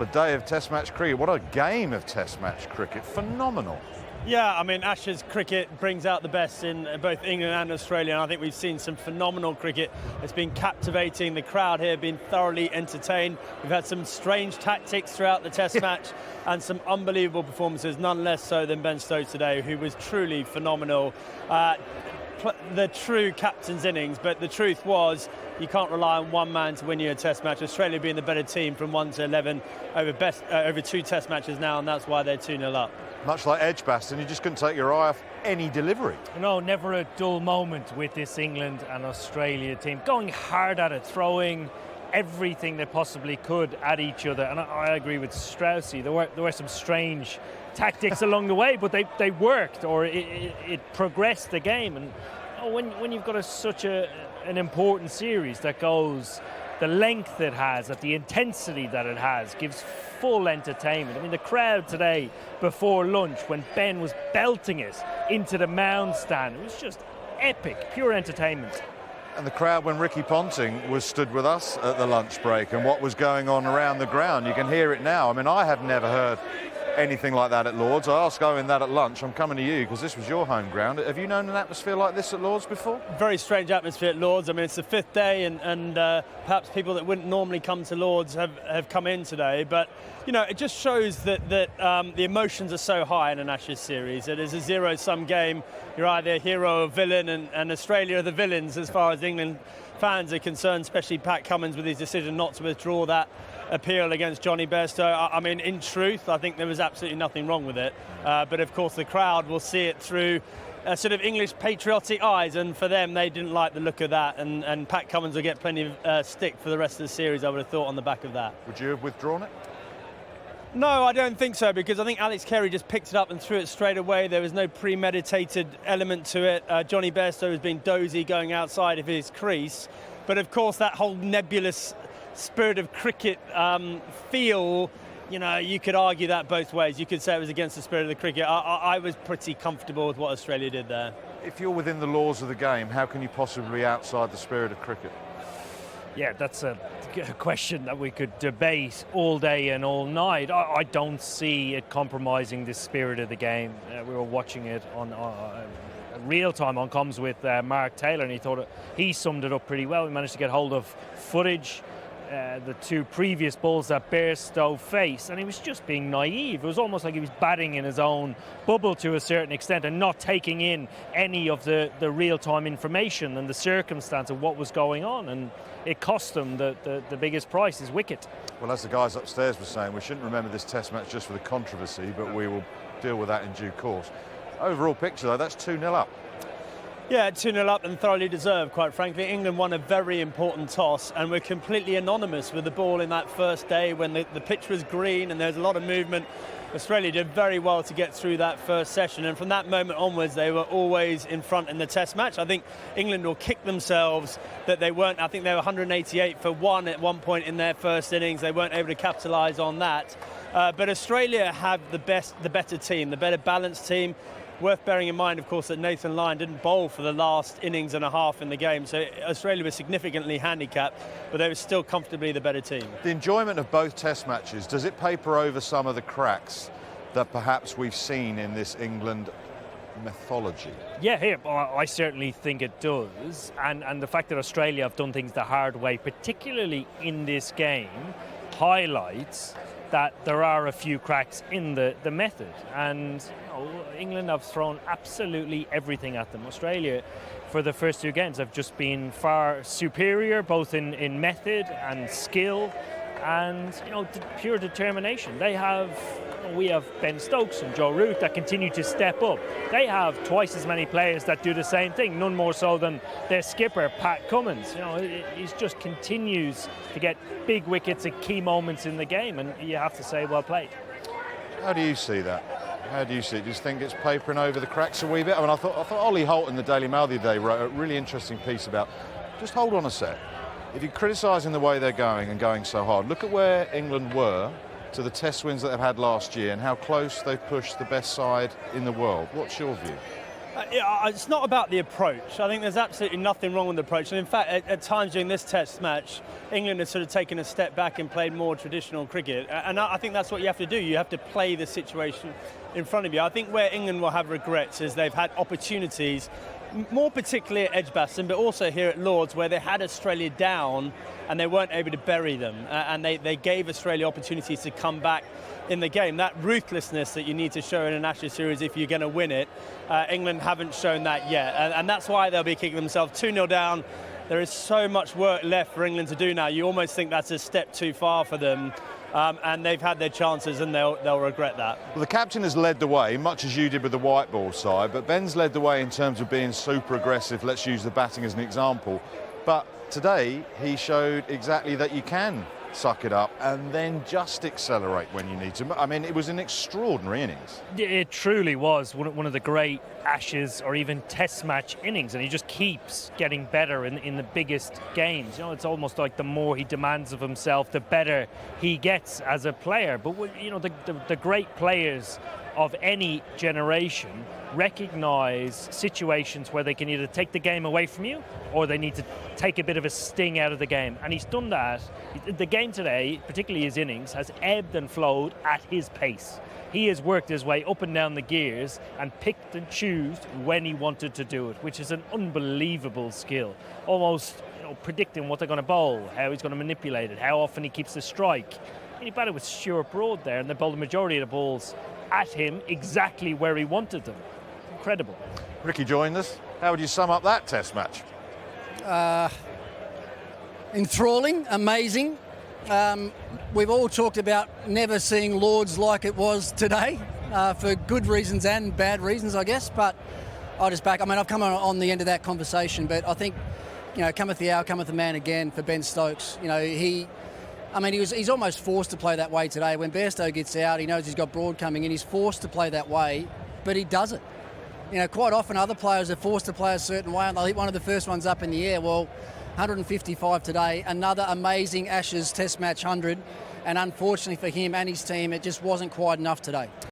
A day of Test match cricket. What a game of Test match cricket. Phenomenal. Yeah, I mean, Ashes cricket brings out the best in both England and Australia, and I think we've seen some phenomenal cricket. It's been captivating. The crowd here have been thoroughly entertained. We've had some strange tactics throughout the Test match and some unbelievable performances, none less so than Ben Stokes today, who was truly phenomenal. The true captain's innings, but the truth was you can't rely on one man to win you a Test match. Australia being the better team from 1 to 11 over 2 Test matches now, and that's why they're 2-0 up. Much like Edgbaston, you just couldn't take your eye off any delivery. No, never a dull moment with this England and Australia team. Going hard at it, throwing everything they possibly could at each other. And I agree with Strauss. There were some strange tactics along the way, but they worked, or it progressed the game. And when you've got such an important series that goes the length it has, at the intensity that it has, gives full entertainment. I mean, the crowd today before lunch, when Ben was belting it into the mound stand, it was just epic, pure entertainment. And the crowd when Ricky Ponting was stood with us at the lunch break and what was going on around the ground, you can hear it now. I mean, I have never heard anything like that at Lord's. I asked Eoin that at lunch. I'm coming to you because this was your home ground. Have you known an atmosphere like this at Lord's before? Very strange atmosphere at Lord's. I mean, it's the 5th day, and perhaps people that wouldn't normally come to Lord's have come in today. But, you know, it just shows that the emotions are so high in an Ashes series. It is a zero-sum game. You're either a hero or villain, and Australia are the villains as far as England fans are concerned, especially Pat Cummins with his decision not to withdraw that appeal against Johnny Bairstow. I mean, in truth, I think there was absolutely nothing wrong with it. But of course, the crowd will see it through sort of English patriotic eyes, and for them, they didn't like the look of that. And Pat Cummins will get plenty of stick for the rest of the series, I would have thought, on the back of that. Would you have withdrawn it? No, I don't think so, because I think Alex Carey just picked it up and threw it straight away. There was no premeditated element to it. Johnny Bairstow has been dozy going outside of his crease. But of course, that whole nebulous spirit of cricket feel, you know, you could argue that both ways. You could say it was against the spirit of the cricket. I was pretty comfortable with what Australia did there. If you're within the laws of the game, how can you possibly be outside the spirit of cricket? Yeah, that's a question that we could debate all day and all night. I don't see it compromising the spirit of the game. We were watching it on real time on comms with Mark Taylor, and he summed it up pretty well. We managed to get hold of footage, the 2 previous balls that Bairstow faced, and he was just being naive. It was almost like he was batting in his own bubble to a certain extent and not taking in any of the real-time information and the circumstance of what was going on, and it cost him the biggest price, his wicket. Well, as the guys upstairs were saying, we shouldn't remember this Test match just for the controversy, but we will deal with that in due course. Overall picture, though, that's 2-0 up. Yeah, 2-0 up and thoroughly deserved, quite frankly. England won a very important toss and were completely anonymous with the ball in that first day when the pitch was green and there was a lot of movement. Australia did very well to get through that first session, and from that moment onwards they were always in front in the Test match. I think England will kick themselves that they weren't. I think they were 188 for 1 at one point in their first innings. They weren't able to capitalise on that. But Australia have the better team, the better balanced team. Worth bearing in mind, of course, that Nathan Lyon didn't bowl for the last innings and a half in the game, so Australia was significantly handicapped, but they were still comfortably the better team. The enjoyment of both Test matches, does it paper over some of the cracks that perhaps we've seen in this England mythology? Yeah, I certainly think it does, and the fact that Australia have done things the hard way, particularly in this game, highlights that there are a few cracks in the method, and England have thrown absolutely everything at them. Australia, for the first 2 games, have just been far superior, both in method and skill, and pure determination. We have Ben Stokes and Joe Root that continue to step up. They have twice as many players that do the same thing, none more so than their skipper, Pat Cummins. He just continues to get big wickets at key moments in the game, and you have to say, well played. How do you see that? How do you see it? Do you think it's papering over the cracks a wee bit? I mean, I thought Ollie Holt in the Daily Mail the other day wrote a really interesting piece about, just hold on a sec. If you're criticising the way they're going and going so hard, look at where England were to the Test wins that they've had last year and how close they've pushed the best side in the world. What's your view? It's not about the approach. I think there's absolutely nothing wrong with the approach. And in fact, at times during this Test match, England has sort of taken a step back and played more traditional cricket. And I think that's what you have to do. You have to play the situation in front of you. I think where England will have regrets is they've had opportunities, more particularly at Edgbaston, but also here at Lords, where they had Australia down and they weren't able to bury them. And they gave Australia opportunities to come back in the game. That ruthlessness that you need to show in an Ashes series if you're going to win it, England haven't shown that yet. And that's why they'll be kicking themselves 2-0 down. There is so much work left for England to do now. You almost think that's a step too far for them. And they've had their chances and they'll regret that. Well, the captain has led the way, much as you did with the white ball side, but Ben's led the way in terms of being super aggressive. Let's use the batting as an example. But today, he showed exactly that you can suck it up and then just accelerate when you need to. I mean, it was an extraordinary innings. It truly was one of the great Ashes or even Test match innings, and he just keeps getting better in the biggest games. You know, it's almost like the more he demands of himself, the better he gets as a player. But you know, the great players of any generation recognise situations where they can either take the game away from you or they need to take a bit of a sting out of the game. And he's done that. The game today, particularly his innings, has ebbed and flowed at his pace. He has worked his way up and down the gears and picked and chose when he wanted to do it, which is an unbelievable skill. Almost, you know, predicting what they're going to bowl, how he's going to manipulate it, how often he keeps the strike. And he batted with Stuart Broad there, and they bowled the majority of the balls at him exactly where he wanted them. Incredible. Ricky joined us. How would you sum up that Test match? Enthralling, amazing. We've all talked about never seeing Lords like it was today, for good reasons and bad reasons, I guess. But I'll just back. I mean, I've come on the end of that conversation, but I think, you know, cometh the hour, cometh the man again for Ben Stokes. You know, he's almost forced to play that way today. When Bairstow gets out, he knows he's got Broad coming in. He's forced to play that way, but he does it. You know, quite often other players are forced to play a certain way and they'll hit one of the first ones up in the air. Well, 155 today, another amazing Ashes Test match 100, and unfortunately for him and his team, it just wasn't quite enough today.